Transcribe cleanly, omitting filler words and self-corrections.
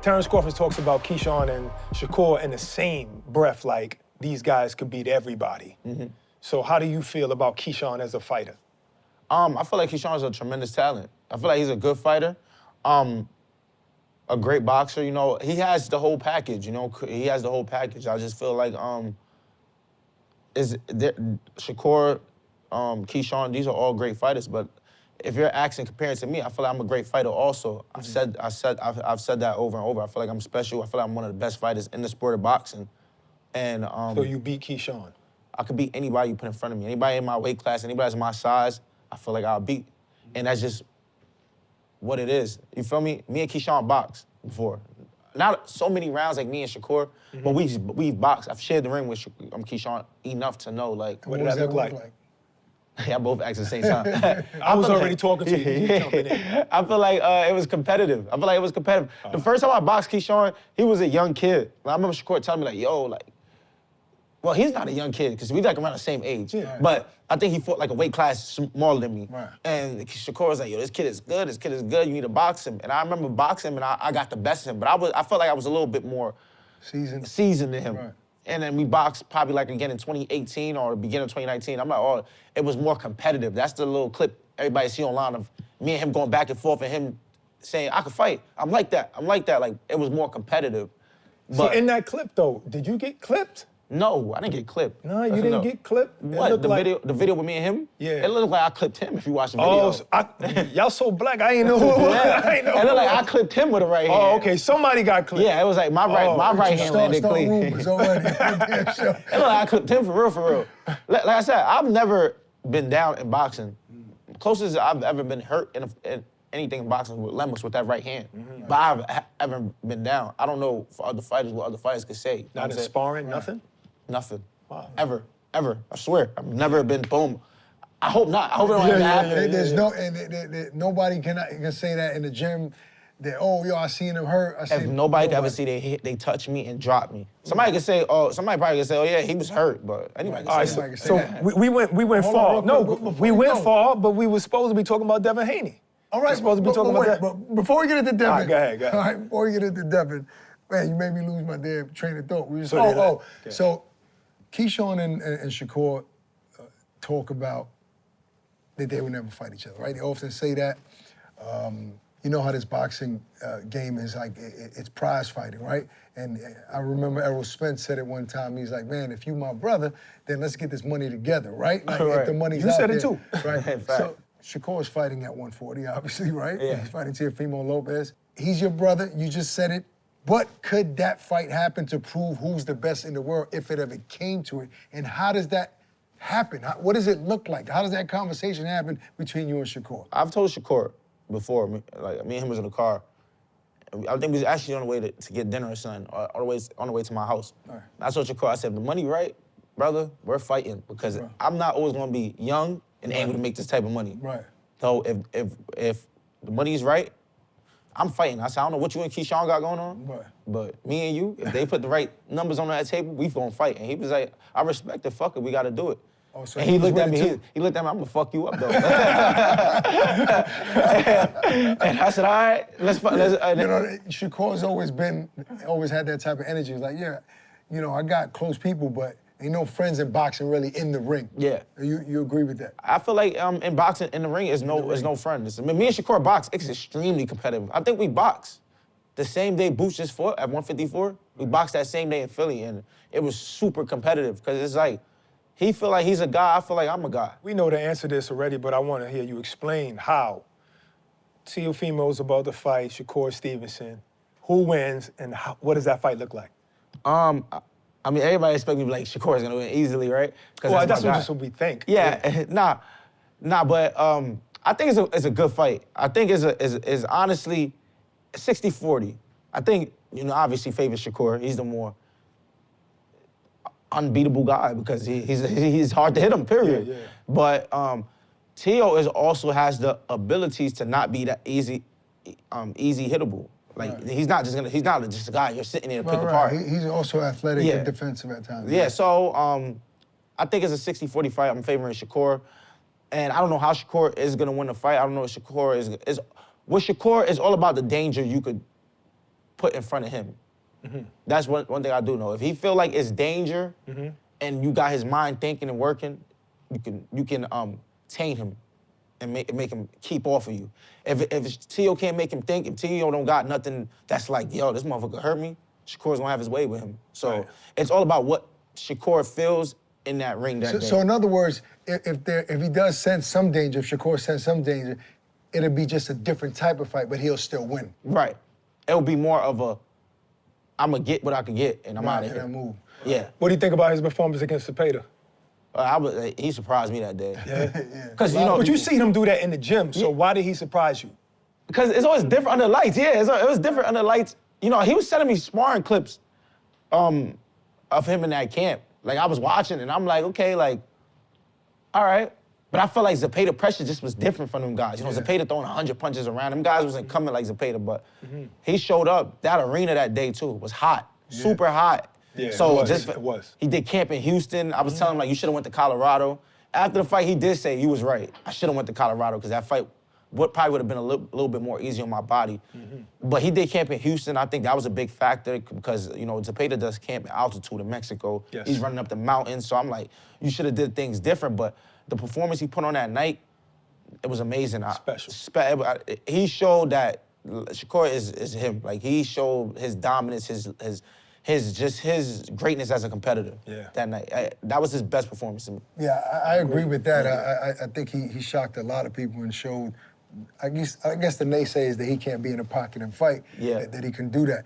Terrence Crawford talks about Keyshawn and Shakur in the same breath, like these guys could beat everybody. So how do you feel about Keyshawn as a fighter? I feel like Keyshawn's a tremendous talent. I feel like he's a good fighter, a great boxer. You know, he has the whole package. You know, he has the whole package. I just feel like Shakur, Keyshawn, these are all great fighters. But if you're asking comparing to me, I feel like I'm a great fighter also. I've said that over and over. I feel like I'm special. I feel like I'm one of the best fighters in the sport of boxing. And so you beat Keyshawn? I could beat anybody you put in front of me. Anybody in my weight class, anybody that's my size, I feel like I'll beat. And that's just what it is. You feel me? Me and Keyshawn boxed before. Not so many rounds like me and Shakur, but we've boxed. I've shared the ring with Keyshawn enough to know, like. What did that look like? Yeah, both asked at the same time. I was already talking to you. You jumping in. I feel like it was competitive. I feel like it was competitive. The first time I boxed Keyshawn, he was a young kid. I remember Shakur telling me, like, yo, like, well, he's not a young kid because we like around the same age. Yeah. But I think he fought like a weight class smaller than me. Right. And Shakur was like, yo, this kid is good. This kid is good. You need to box him. And I remember boxing him, and I got the best of him. But I felt like I was a little bit more seasoned than him. Right. And then we boxed probably like again in 2018 or beginning of 2019. I'm like, oh, it was more competitive. That's the little clip everybody see online of me and him going back and forth and him saying, I could fight. I'm like that. Like, it was more competitive. But so in that clip, though, did you get clipped? No, I didn't get clipped. No, you didn't get clipped? What, the video with me and him? Yeah. It looked like I clipped him if you watch the video. Oh, y'all so black, I ain't know who I ain't know. It looked like I clipped him with a right hand. Oh, okay, somebody got clipped. Yeah, it was like my right hand landed clean. It looked like I clipped him for real. Like I said, I've never been down in boxing. Closest I've ever been hurt in anything in boxing with Lemos with that right hand. But I've ever been down. I don't know for other fighters what other fighters could say. Not in sparring, nothing? Nothing. Wow. Ever. I swear. I've never been boom. I hope not. I hope it don't happen. There's no, nobody can say that in the gym. That, oh, yo, I seen him hurt. If nobody could ever see they touch me and drop me. Somebody could say, somebody probably could say, oh yeah, he was hurt, but anybody could say that. So we went far. No, we went far, but we were supposed to be talking about Devin Haney. All right, supposed to be talking about that. But before we get into Devin, all right, go ahead. All right, before we get into Devin, man, you made me lose my damn train of thought. We just, so Keyshawn and Shakur talk about that they would never fight each other, right? They often say that. You know how this boxing game is like, it's prize fighting, right? And I remember Errol Spence said it one time, he's like, man, if you my brother, then let's get this money together, right? Like, if the money's out there. You said it too. Right? So Shakur's fighting at 140, obviously, right? Yeah. He's fighting Teofimo Lopez. He's your brother, you just said it. But could that fight happen to prove who's the best in the world if it ever came to it? And how does that happen? What does it look like? How does that conversation happen between you and Shakur? I've told Shakur before, like me and him was in the car. I think we was actually on the way to get dinner or something, on the way to my house. Right. I told Shakur, I said, the money right, brother, we're fighting because I'm not always gonna be young and able to make this type of money. Right. So if the money's right, I'm fighting. I said, I don't know what you and Keyshawn got going on, but me and you, if they put the right numbers on that table, we gonna fight. And he was like, I respect it, fuck it, we gotta do it. Oh, so and he looked at me, he looked at me, I'm gonna fuck you up though. And I said, all right, let's you know, Shakur's always had that type of energy. He's like, yeah, you know, I got close people, but ain't no friends in boxing really in the ring. Yeah. You agree with that? I feel like in boxing, in the ring, is no friends. I mean, me and Shakur box, it's extremely competitive. I think we boxed the same day Boots just fought at 154. We boxed that same day in Philly, and it was super competitive because it's like, he feel like he's a guy, I feel like I'm a guy. We know the answer to this already, but I want to hear you explain how Teofimo's about to fight Shakur Stevenson. Who wins, and what does that fight look like? I mean, everybody expects me to be like, Shakur's gonna win easily, right? Well, that's just what we think. Yeah, nah, but I think it's a good fight. I think it's honestly 60-40. I think, you know, obviously favors Shakur. He's the more unbeatable guy because he's hard to hit him, period. Yeah. But Teo also has the abilities to not be that easy hittable. Like he's not just a guy you're sitting there to pick apart. He's also athletic and defensive at times. Yeah, so I think it's a 60-40 fight. I'm favoring Shakur. And I don't know how Shakur is gonna win the fight. I don't know what Shakur is. With Shakur, it's all about the danger you could put in front of him. That's one thing I do know. If he feel like it's danger and you got his mind thinking and working, you can taint him and make him keep off of you. If Tio can't make him think, if Tio don't got nothing that's like, yo, this motherfucker hurt me, Shakur's gonna have his way with him. So it's all about what Shakur feels in that ring that day. So in other words, if he does sense some danger, if Shakur sense some danger, it'll be just a different type of fight, but he'll still win. Right. It'll be more of a, I'm gonna get what I can get and I'm out of here. And move. Yeah. What do you think about his performance against Zepeda? He surprised me that day. Yeah. Cause you know, But you seen him do that in the gym, so why did he surprise you? Because it's always different under lights. Yeah, it was different under lights. You know, he was sending me sparring clips of him in that camp. Like, I was watching, and I'm like, okay, like, all right. But I felt like Zepeda pressure just was different from them guys. You know, Zepeda throwing 100 punches around. Them guys wasn't coming like Zepeda, but he showed up. That arena that day, too, was hot, super hot. Yeah, so it was. He did camp in Houston. I was telling him, like, you should have went to Colorado. After the fight, he did say, you was right. I should have went to Colorado, because that fight probably would have been a little bit more easy on my body. But he did camp in Houston. I think that was a big factor because, you know, Zepeda does camp in altitude in Mexico. Yes. He's running up the mountains. So I'm like, you should have did things different. But the performance he put on that night, it was amazing. Special. He showed that Shakur is him. Like, he showed his dominance, his greatness as a competitor that night. That was his best performance to me. Yeah, I agree with that. I think he shocked a lot of people and showed, I guess the naysayers that he can't be in a pocket and fight, that he can do that.